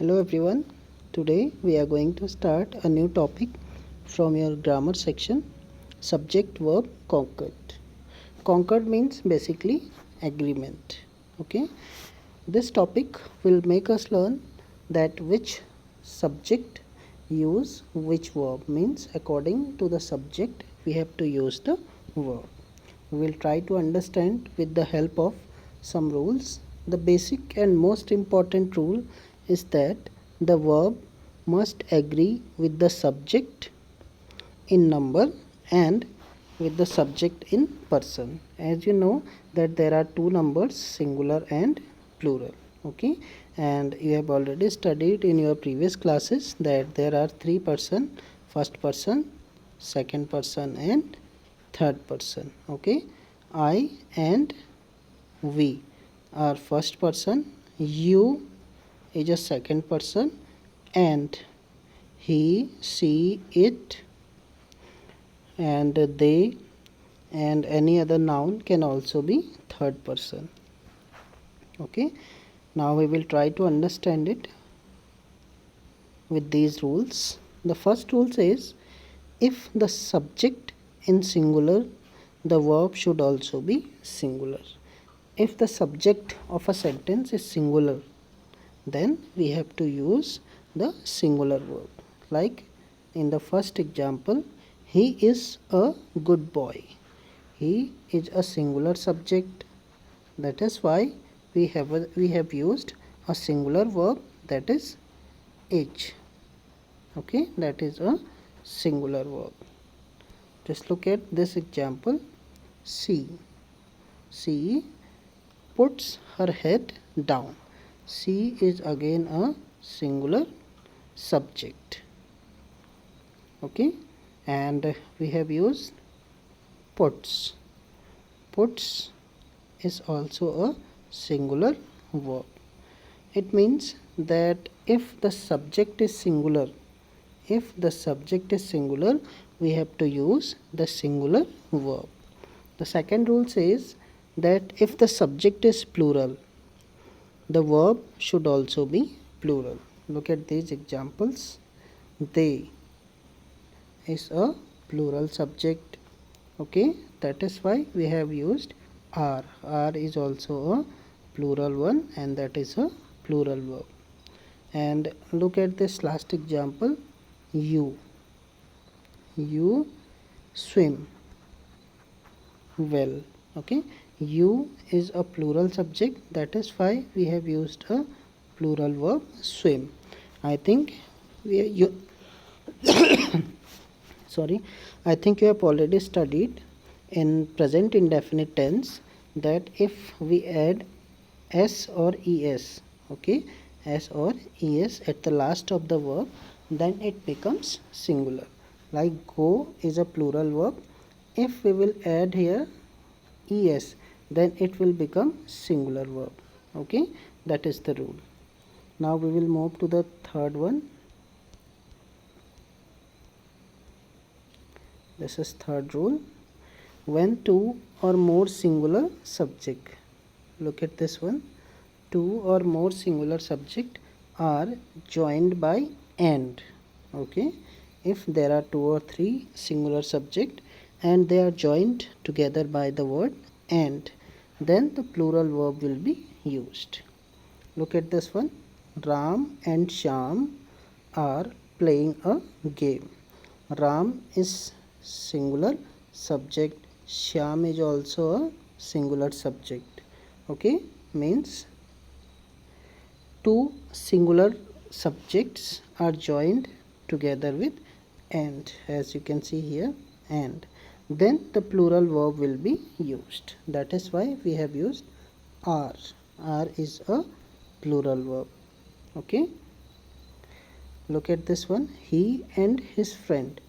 Hello everyone. Today we are going to start a new topic from your grammar section. Subject verb concord. Concord means basically agreement. Okay. This topic will make us learn that which subject use which verb, means according to the subject we have to use the verb. We will try to understand with the help of some rules. The basic and most important rule is that the verb must agree with the subject in number and with the subject in person. As you know that there are two numbers, singular and plural. Okay, and you have already studied in your previous classes that there are three person: first person, second person and third person. Okay, I and we are first person, you is a second person, and he, she, it, and they and any other noun can also be third person. Okay, now we will try to understand it with these rules. The first rule says if the subject in singular, the verb should also be singular. If the subject of a sentence is singular, then we have to use the singular verb. Like in the first example, he is a good boy. He is a singular subject. That is why we have used a singular verb, that is is. Okay, that is a singular verb. Just look at this example. She puts her head down. She is again a singular subject. Okay, and we have used puts. Puts is also a singular verb. It means that if the subject is singular, we have to use the singular verb. The second rule says that if the subject is plural, the verb should also be plural. Look at these examples. They is a plural subject. Okay, that is why we have used are. Are is also a plural one, and that is a plural verb. And look at this last example. You swim well. Okay, you is a plural subject, that is why we have used a plural verb swim. I think you have already studied in present indefinite tense that if we add s or es, okay, s or es at the last of the verb, then it becomes singular. Like go is a plural verb. If we will add here es, then it will become singular verb. Okay, that is the rule. Now we will move to the third one. This is third rule. When two or more singular subject, look at this one, two or more singular subject are joined by and. Okay, if there are two or three singular subject and they are joined together by the word and, then the plural verb will be used. Look at this one. Ram and Shyam are playing a game. Ram is singular subject, Shyam is also a singular subject. Okay, means two singular subjects are joined together with and, as you can see here, and then the plural verb will be used. That is why we have used are. Are is a plural verb. Okay, look at this one. He and his friend.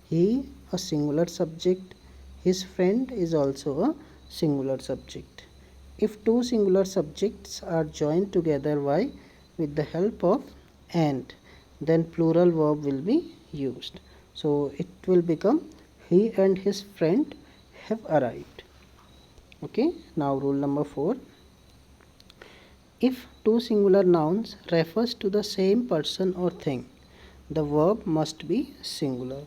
He a singular subject, his friend is also a singular subject. If two singular subjects are joined together by with the help of and, then plural verb will be used. So it will become he and his friend have arrived. Okay, now rule number 4. If two singular nouns refers to the same person or thing, the verb must be singular.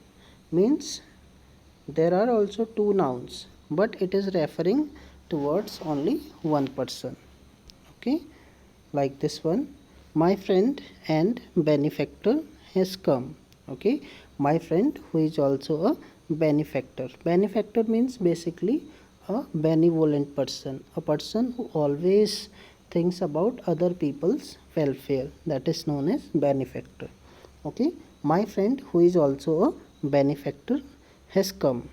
Means there are also two nouns, but it is referring towards only one person. Okay, like this one, my friend and benefactor has come. Okay, my friend who is also a benefactor. Benefactor means basically a benevolent person, a person who always thinks about other people's welfare, that is known as benefactor. Okay, my friend who is also a benefactor has come.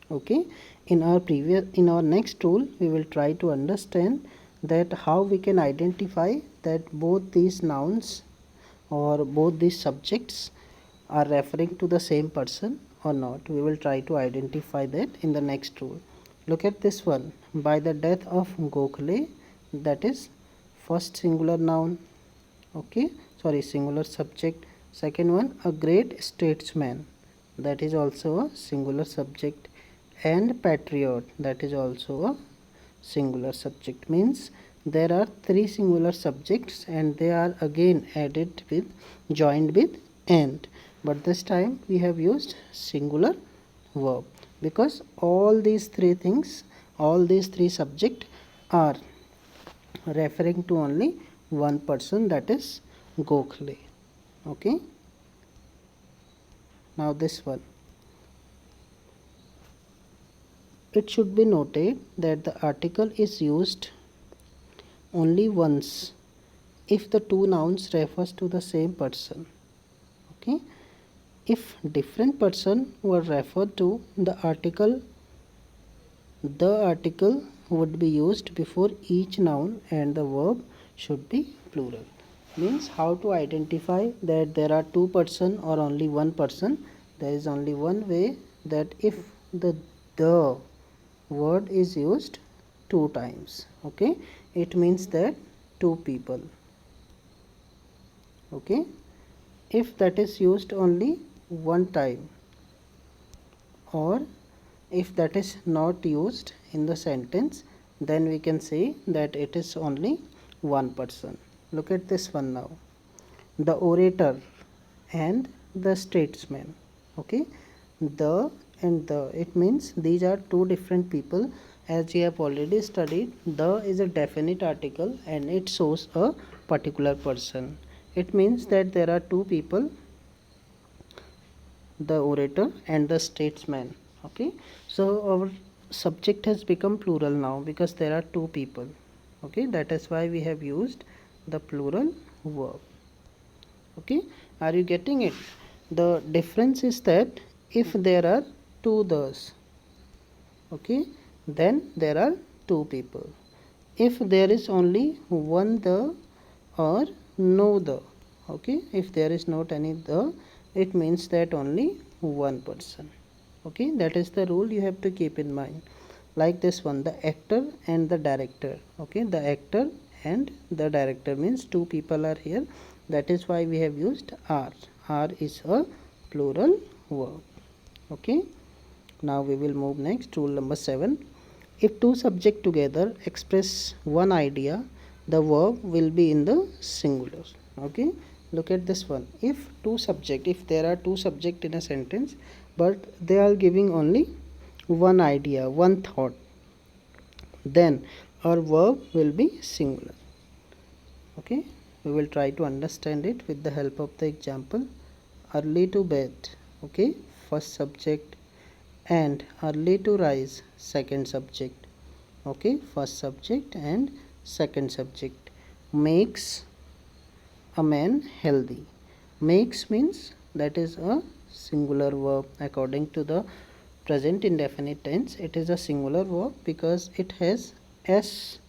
Okay, in our next rule we will try to understand that how we can identify that both these nouns or both these subjects are referring to the same person or not. We will try to identify that in the next rule. Look at this one. By the death of Gokhale, that is first singular noun. Okay, sorry, singular subject. Second one, a great statesman, that is also a singular subject. And patriot, that is also a singular subject. Means there are three singular subjects and they are again added with, joined with and, but this time we have used singular verb because all these three things, all these three subjects are referring to only one person, that is Gokhale. Okay, now this one, it should be noted that the article is used only once if the two nouns refers to the same person. Okay, if different person were referred to, the article would be used before each noun and the verb should be plural. Means how to identify that there are two person or only one person? There is only one way, that if the word is used two times. Okay, it means that two people. Okay, if that is used only one time, or if that is not used in the sentence, then we can say that it is only one person. Look at this one now, the orator and the statesman. Okay, the and the, it means these are two different people. As we have already studied, the is a definite article and it shows a particular person. It means that there are two people, the orator and the statesman. Okay, so our subject has become plural now because there are two people. Okay, that is why we have used the plural verb. Okay, are you getting it? The difference is that if there are two thus, okay, then there are two people. If there is only one the or no the, okay, if there is not any the, it means that only one person. Okay, that is the rule you have to keep in mind. Like this one, the actor and the director. Okay, the actor and the director means two people are here, that is why we have used are. Are is a plural verb. Okay, now we will move next, rule number 7. If two subjects together express one idea, the verb will be in the singular. Okay, look at this one. If there are two subjects in a sentence, but they are giving only one idea, one thought, then our verb will be singular. Okay, we will try to understand it with the help of the example. Early to bed, okay, first subject, and early to rise, second subject. Okay, first subject and second subject. Makes a man healthy. Makes means that is a singular verb. According to the present indefinite tense, it is a singular verb because it has s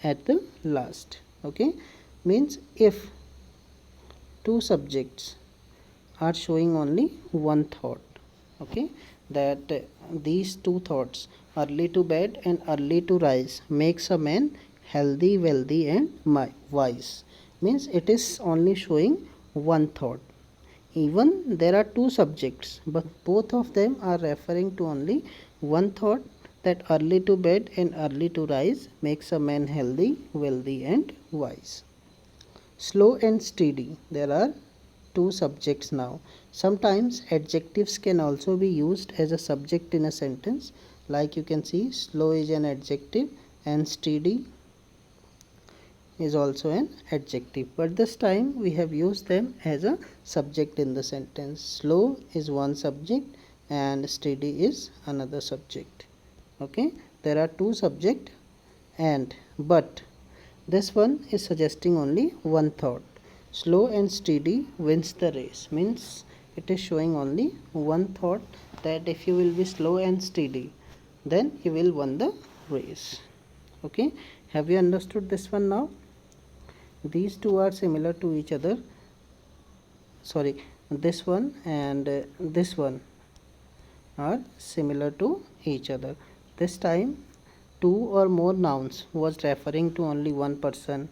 at the last. Okay, means if two subjects are showing only one thought, okay, that these two thoughts, early to bed and early to rise, makes a man healthy, wealthy and wise, means it is only showing one thought. Even there are two subjects, but both of them are referring to only one thought, that early to bed and early to rise makes a man healthy, wealthy and wise. Slow and steady. There are two subjects now. Sometimes adjectives can also be used as a subject in a sentence. Like you can see, slow is an adjective and steady is also an adjective, but this time we have used them as a subject in the sentence. Slow is one subject and steady is another subject. Okay, there are two subject, and but this one is suggesting only one thought. Slow and steady wins the race, means it is showing only one thought, that if you will be slow and steady, then you will win the race. Okay, have you understood this one now? These two are similar to each other. Sorry, this one and this one are similar to each other. This time two or more nouns was referring to only one person,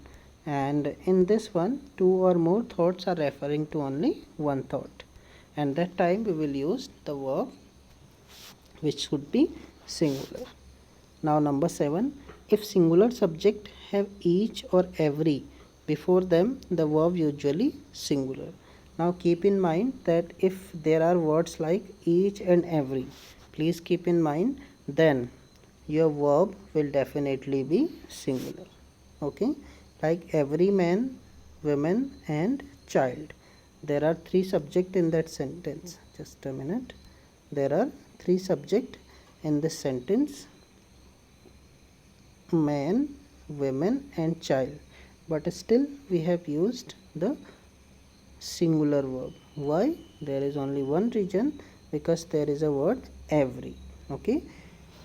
and in this one two or more thoughts are referring to only one thought, and that time we will use the verb which should be singular. Now number 7, if singular subject have each or every before them, the verb usually singular. Now keep in mind that if there are words like each and every, please keep in mind, then your verb will definitely be singular. Okay, like every man, woman and child. There are three subject in that sentence. Just a minute. There are three subject in this sentence: man, women and child, but still we have used the singular verb. Why? There is only one reason, because there is a word every. Okay,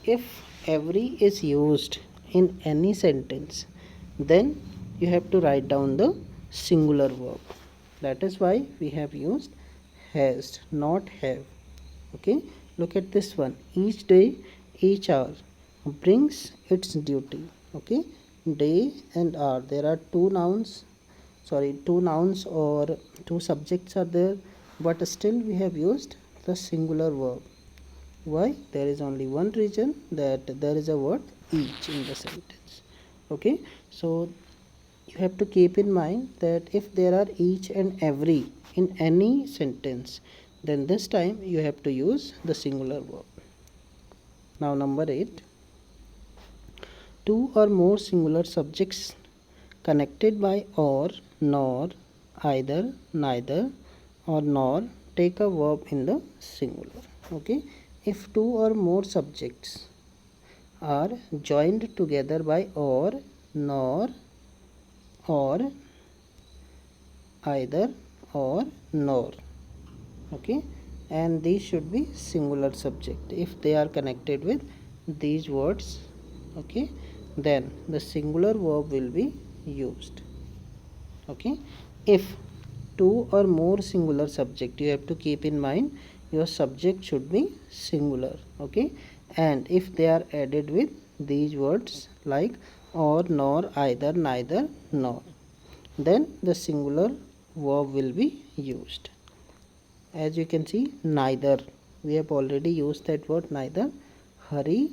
if every is used in any sentence, then you have to write down the singular verb. That is why we have used has, not have. Okay, look at this one: each day, each hour brings its duty. Okay, day and hour, there are two nouns or two subjects are there, but still we have used the singular verb. Why? There is only one reason, that there is a word each in the sentence. Okay, so you have to keep in mind that if there are each and every in any sentence, then this time you have to use the singular verb. Now number 8, two or more singular subjects connected by or, nor, either, neither or nor take a verb in the singular. Okay, if two or more subjects are joined together by or, nor, or, either or nor, okay, and these should be singular subject. If they are connected with these words, okay, then the singular verb will be used. Okay, if two or more singular subject, you have to keep in mind your subject should be singular. Okay, and if they are added with these words like or, nor, either, neither, nor, then the singular verb will be used. As you can see, neither, we have already used that word neither, Hari,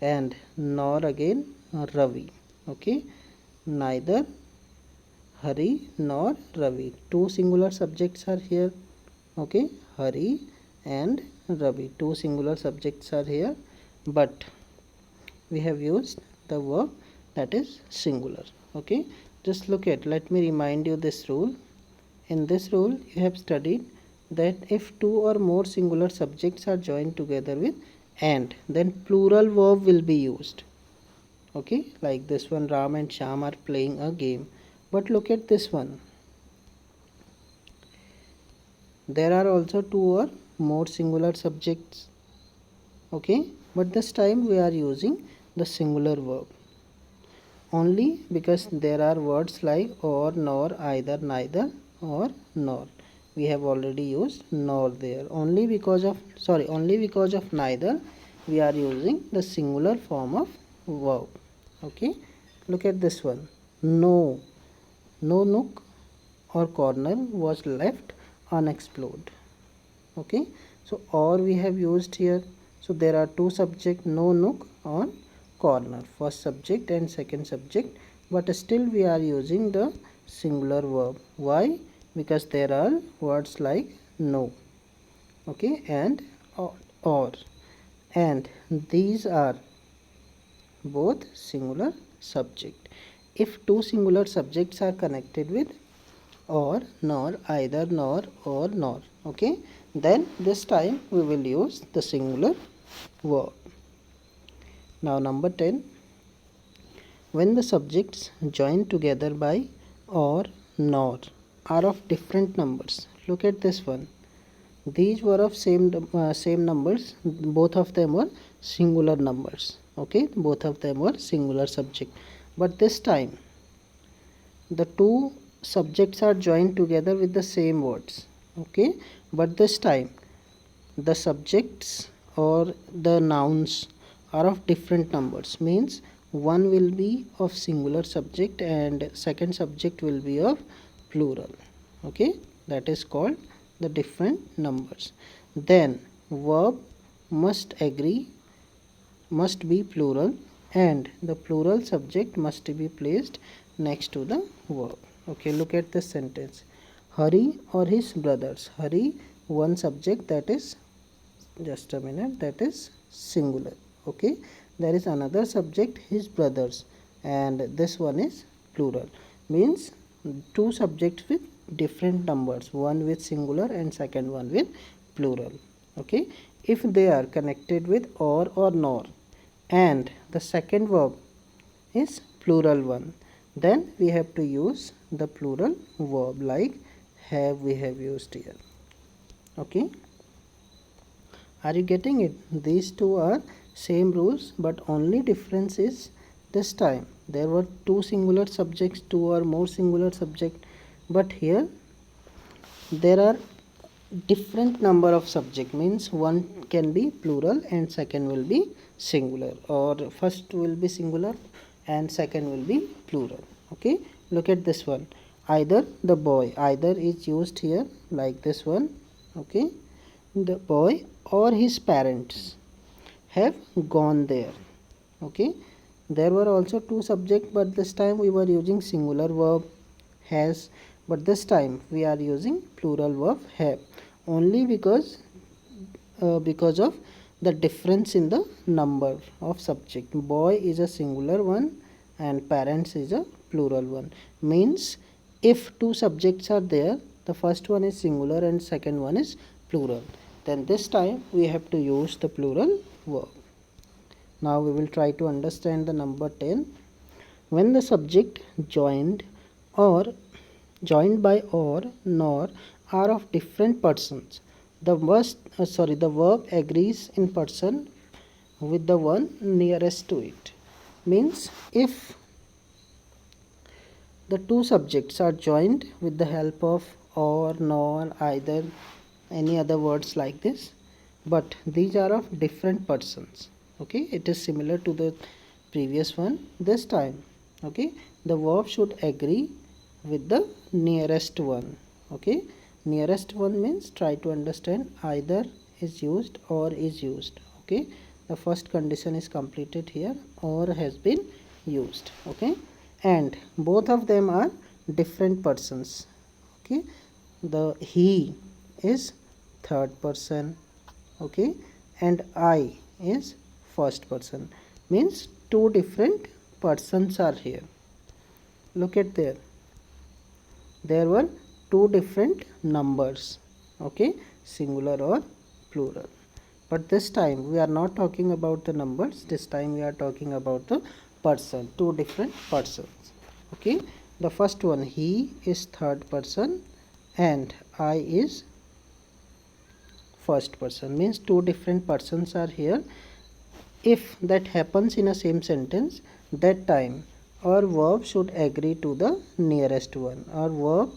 and nor again Ravi. Okay, neither Hari nor Ravi, two singular subjects are here. Okay, Hari and Ravi, two singular subjects are here, but we have used the verb that is singular. Okay, just look at, let me remind you this rule. In this rule you have studied that if two or more singular subjects are joined together with and, then plural verb will be used. Okay, like this one, Ram and Sham are playing a game. But look at this one, there are also two or more singular subjects. Okay, but this time we are using the singular verb only because there are words like or, nor, either, neither or nor. We have already used nor there. Only because of neither we are using the singular form of verb. Okay, look at this one, no nook or corner was left unexplored. Okay, so or we have used here. So there are two subject, no nook on corner, first subject and second subject, but still we are using the singular verb. Why? Because there are words like no, okay, and or, and these are both singular subject. If two singular subjects are connected with or, nor, either, nor, or, nor, okay, then this time we will use the singular verb. Now number 10, when the subjects join together by or, nor are of different numbers. Look at this one. These were of same numbers. Both of them were singular numbers. Okay, both of them were singular subject. But this time, the two subjects are joined together with the same words. Okay, but this time, the subjects or the nouns are of different numbers. Means one will be of singular subject and second subject will be of plural. Okay, that is called the different numbers. Then verb must be plural and the plural subject must be placed next to the verb. Okay, look at the sentence. Hari or his brothers. Hari, one subject, that is, just a minute, that is singular. Okay, there is another subject, his brothers, and this one is plural. Means two subjects with different numbers, one with singular and second one with plural. Okay, if they are connected with or nor and the second verb is plural one, then we have to use the plural verb like have we have used here. Okay, are you getting it? These two are same rules, but only difference is this time there were two singular subjects, two or more singular subject, but here there are different number of subject. Means one can be plural and second will be singular, or first will be singular and second will be plural. Okay, look at this one. Either, the boy, either is used here like this one. Okay, the boy or his parents have gone there. Okay, there were also two subjects, but this time we were using singular verb has, but this time we are using plural verb have, only because of the difference in the number of subject. Boy is a singular one and parents is a plural one. Means if two subjects are there, the first one is singular and second one is plural, then this time we have to use the plural verb. Now we will try to understand the number 10. When the subject joined by or, nor are of different persons, the verb agrees in person with the one nearest to it. Means if the two subjects are joined with the help of or, nor, either, any other words like this, but these are of different persons. Okay, it is similar to the previous one. This time, okay, the verb should agree with the nearest one. Okay, nearest one means, try to understand, either is used or is used. Okay, the first condition is completed here, or has been used. Okay, and both of them are different persons. Okay, the he is third person, okay, and I is first person. Means two different persons are here. Look at there were two different numbers, okay, singular or plural, but this time we are not talking about the numbers. This time we are talking about the person, two different persons. Okay, the first one, he is third person and I is first person. Means two different persons are here. If that happens in a same sentence, that time our verb should agree to the nearest one. Our verb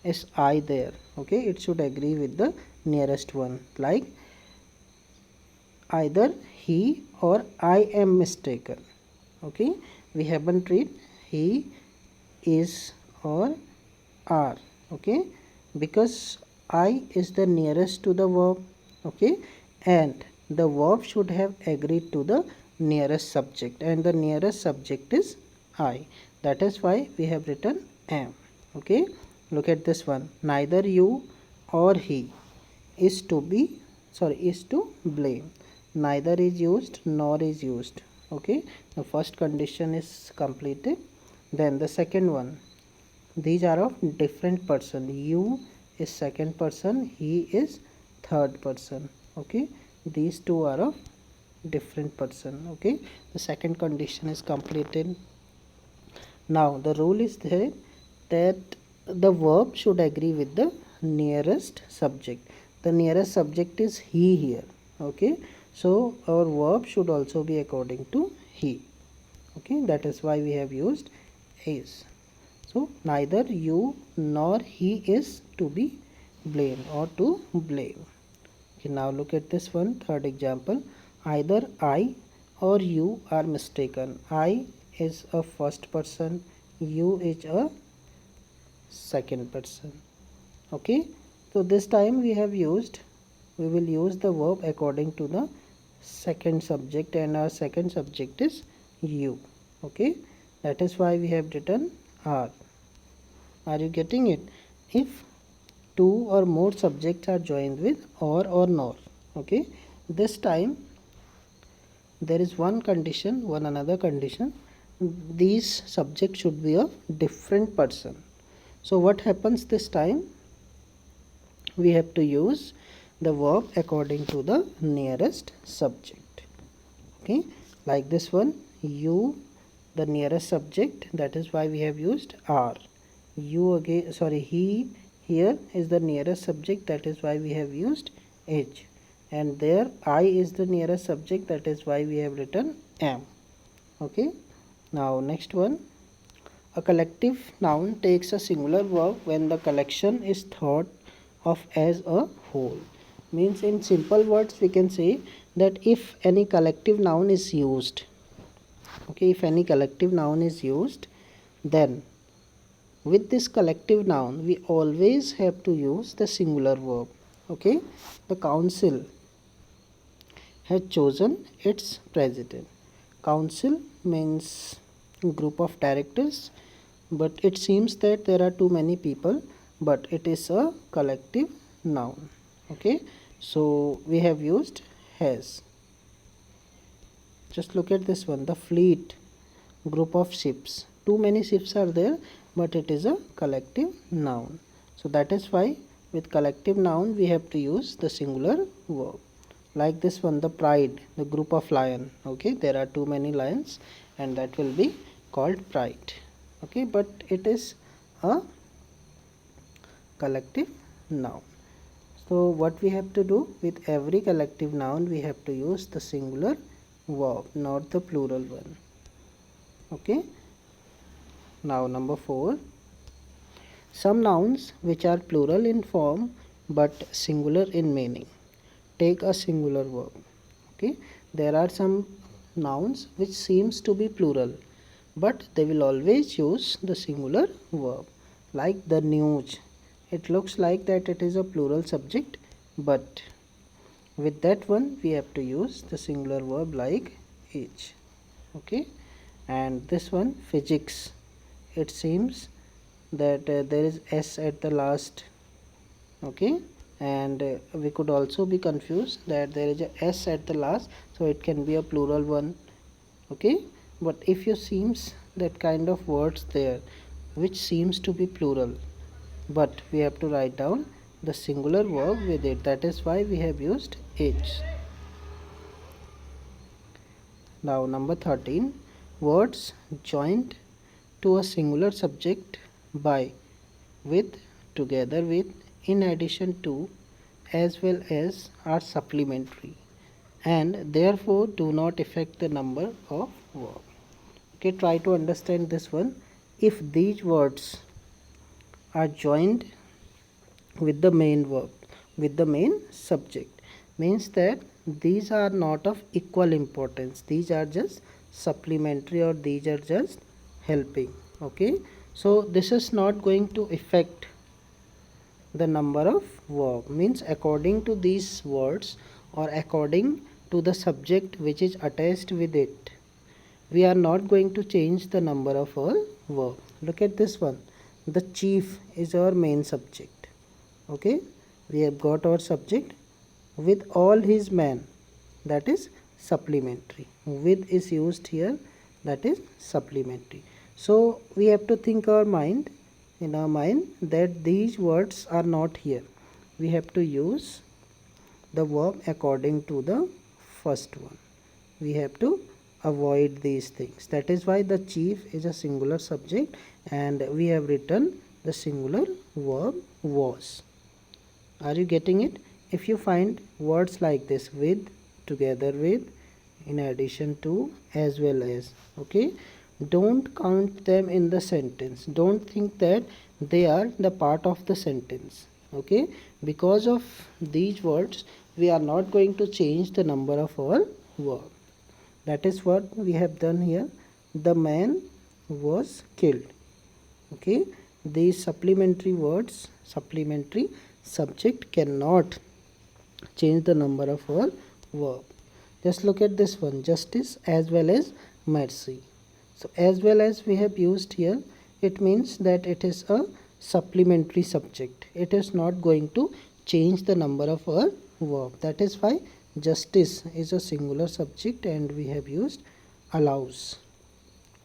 is I there. Okay, it should agree with the nearest one, like either he or I am mistaken. Okay, we haven't read he, is, or are. Okay, because I is the nearest to the verb. Okay, and the verb should have agreed to the nearest subject, and the nearest subject is I. That is why we have written am. Okay, look at this one. Neither you or he is to be is to blame. Neither is used nor is used. Okay, the first condition is completed. Then the second one, these are of different person. You is second person, he is third person. Okay, these two are of different person. Okay, the second condition is completed. Now the rule is there that the verb should agree with the nearest subject. The nearest subject is he here. Okay, so our verb should also be according to he. Okay, that is why we have used is. So neither you nor he is to be blamed or to blame. Okay, now look at this one, third example. Either I or you are mistaken. I is a first person, you is a second person. Okay, so this time we will use the verb according to the second subject, and our second subject is you. Okay, that is why we have written are. Are you getting it? If two or more subjects are joined with or nor. Okay, this time there is one condition, one another condition. These subjects should be a different person. So what happens this time? We have to use the verb according to the nearest subject. Okay, like this one, you, the nearest subject, that is why we have used are. You again, he here is the nearest subject, that is why we have used is. And there I is the nearest subject, that is why we have written am. Okay, now next one. A collective noun takes a singular verb when the collection is thought of as a whole. Means in simple words we can say that if any collective noun is used, okay, if any collective noun is used, then with this collective noun we always have to use the singular verb. Okay, the council had chosen its president. Council means group of directors, but it seems that there are too many people, but it is a collective noun. Okay, so we have used has. Just look at this one, the fleet, group of ships. Too many ships are there, but it is a collective noun. So that is why with collective noun we have to use the singular verb. Like this one, the pride, the group of lion. Okay, there are too many lions, and that will be called pride. Okay, but it is a collective noun. So what we have to do with every collective noun, we have to use the singular verb, not the plural one. Okay, now number 4. Some nouns which are plural in form but singular in meaning take a singular verb. Okay, there are some nouns which seems to be plural, but they will always use the singular verb. Like the news, it looks like that it is a plural subject, but with that one we have to use the singular verb like is. Okay, and this one, physics, it seems that there is s at the last. Okay, and we could also be confused that there is a s at the last, so it can be a plural one. Okay, but if you seems that kind of words there which seems to be plural, but we have to write down the singular verb with it, that is why we have used is. Now number 13, words joined to a singular subject by, with, together with, in addition to, as well as are supplementary and therefore do not affect the number of verb. Okay, try to understand this one. If these words are joined with the main verb, with the main subject, means that these are not of equal importance, these are just supplementary or these are just helping. Okay, so this is not going to affect the number of verb, means according to these words or according to the subject which is attached with it, we are not going to change the number of our verb. Look at this one, the chief is our main subject. Okay, we have got our subject with all his men, that is supplementary. With is used here, that is supplementary. So we have to think in our mind that these words are not here. We have to use the verb according to the first one. We have to avoid these things. That is why the chief is a singular subject and we have written the singular verb was. Are you getting it? If you find words like this, with, together with, in addition to, as well as, okay, don't count them in the sentence. Don't think that they are the part of the sentence. Okay, because of these words we are not going to change the number of our verb. That is what we have done here. The man was killed. Okay, these supplementary words, supplementary subject cannot change the number of our verb. Just look at this one, justice as well as mercy. So as well as we have used here, it means that it is a supplementary subject. It is not going to change the number of our verb. That is why justice is a singular subject and we have used allows.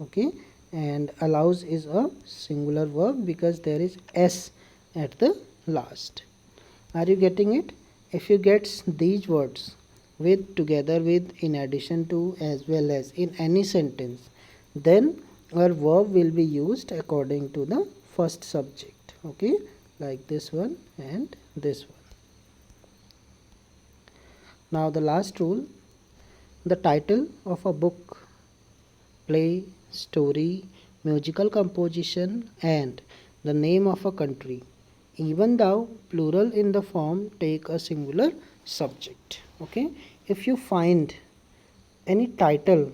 Okay, and allows is a singular verb because there is s at the last. Are you getting it? If you get these words with, together with, in addition to, as well as in any sentence, then our verb will be used according to the first subject. Okay, like this one and this one. Now the last rule, the title of a book, play, story, musical composition and the name of a country, even though plural in the form, take a singular subject. Okay, if you find any title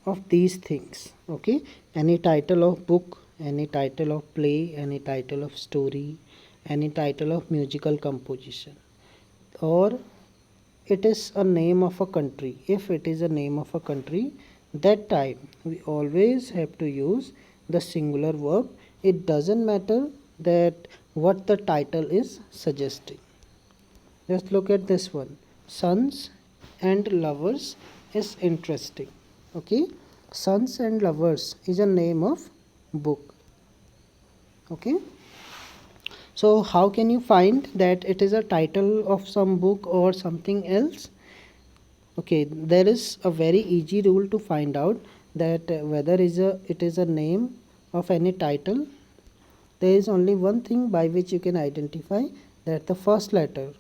of these things, okay, any title of book, any title of play, any title of story, any title of musical composition, or it is a name of a country, if it is a name of a country, that time we always have to use the singular verb. It doesn't matter that what the title is suggesting. Just look at this one, sons and lovers is interesting. Okay, sons and lovers is a name of book. Okay, so how can you find that it is a title of some book or something else? Okay, there is a very easy rule to find out that whether it is a name of any title. There is only one thing by which you can identify, that the first letter,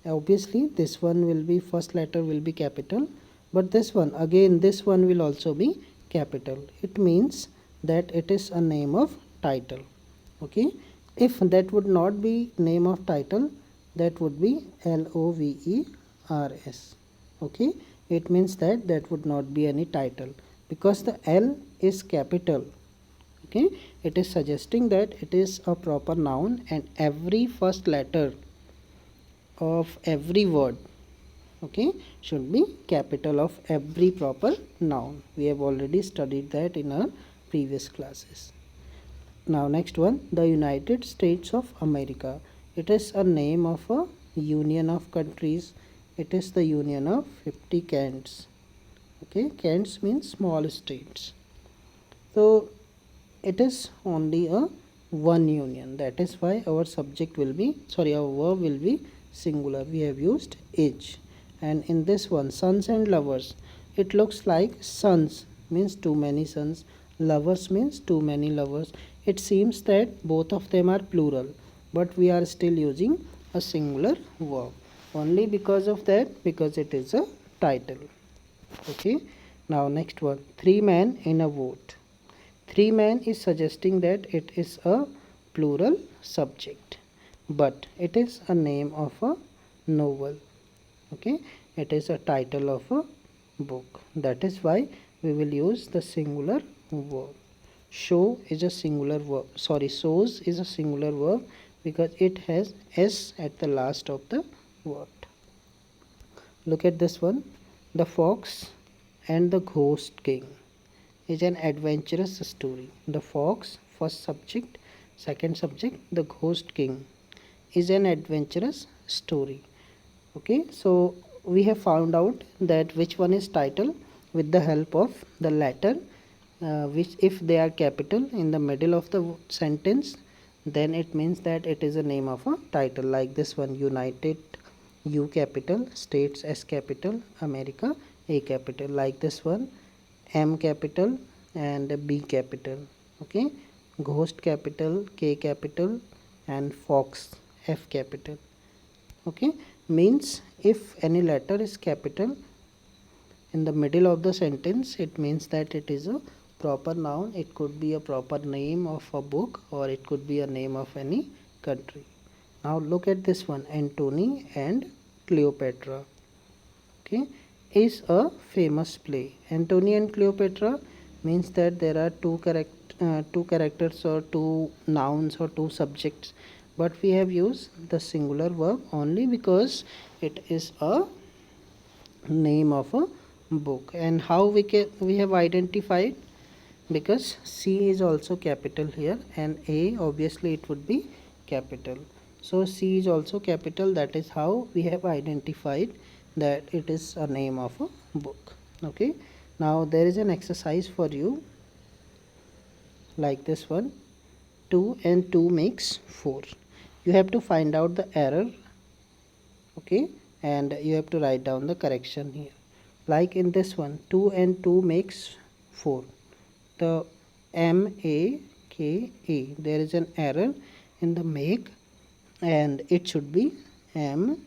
obviously this one will be, first letter will be capital, but this one again, this one will also be capital. It means that it is a name of title. Okay, if that would not be name of title, that would be LOVERS. Okay, it means that that would not be any title because the L is capital. Okay, it is suggesting that it is a proper noun and every first letter of every word, okay, should be capital of every proper noun. We have already studied that in our previous classes. Now next one, the United States of America. It is a name of a union of countries. It is the union of 50 cants. Okay, cants means small states. So it is only a one union. That is why our subject will be, our verb will be singular. We have used is. And in this one, sons and lovers, it looks like sons means too many sons, lovers means too many lovers. It seems that both of them are plural, but we are still using a singular verb only because of that, because it is a title. Okay, now next one, three men in a vote. Three men is suggesting that it is a plural subject, but it is a name of a novel. Okay, it is a title of a book. That is why we will use the singular verb. Show is a singular verb, shows is a singular verb because it has s at the last of the word. Look at this one, the fox and the ghost king is an adventurous story. The fox, first subject. Second subject, The Ghost King, is an adventurous story. Okay, so we have found out that which one is title with the help of the letter, which if they are capital in the middle of the sentence, then it means that it is a name of a title, like this one, United, U capital, States, S capital, America, A capital, like this one, M capital and B capital. Okay, Ghost capital, K capital, and Fox, F capital. Okay, means if any letter is capital in the middle of the sentence, it means that it is a proper noun. It could be a proper name of a book, or it could be a name of any country. Now look at this one, Antony and Cleopatra. Okay, is a famous play. Antony and Cleopatra means that there are two characters or two nouns or two subjects, but we have used the singular verb only because it is a name of a book. And how we have identified, because C is also capital here and A obviously it would be capital, so C is also capital. That is how we have identified that it is a name of a book. Okay, now there is an exercise for you, like this one, 2 and 2 makes 4. You have to find out the error. Okay, and you have to write down the correction here. Like in this one, 2 and 2 makes 4, the M-A-K-E, there is an error in the make, and it should be M-A-K-E-S.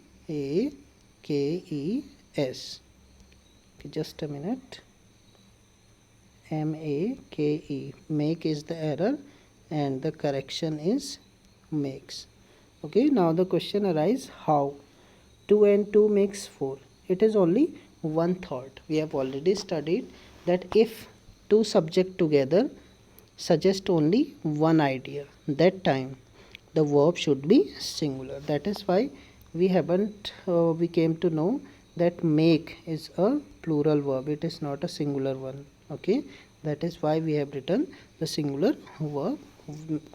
Okay, just a minute. M-A-K-E, make is the error and the correction is makes. Okay, now the question arises, how 2 and 2 makes 4? It is only one thought. We have already studied that if two subjects together suggest only one idea, that time the verb should be singular. That is why we came to know that make is a plural verb. It is not a singular one. Okay, that is why we have written the singular verb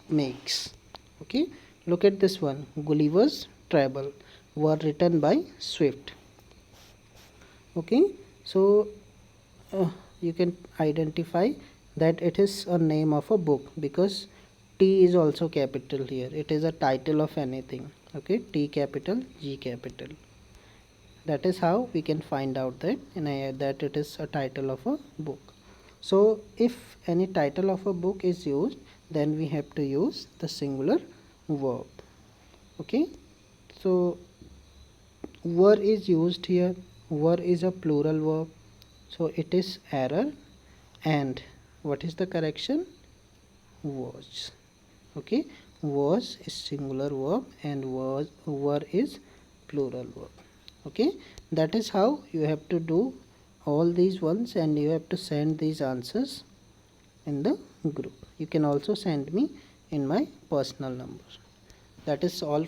makes. Okay, look at this one, Gulliver's Travel were written by Swift. Okay, so you can identify that it is a name of a book because T is also capital here. It is a title of anything. Okay, T capital, G capital. That is how we can find out that that it is a title of a book. So if any title of a book is used, then we have to use the singular verb. Okay, so were is used here. Were is a plural verb, so it is error. And what is the correction? Was. Okay, was is singular verb and were is plural verb. Okay, that is how you have to do all these ones, and you have to send these answers in the group. You can also send me in my personal number. That is all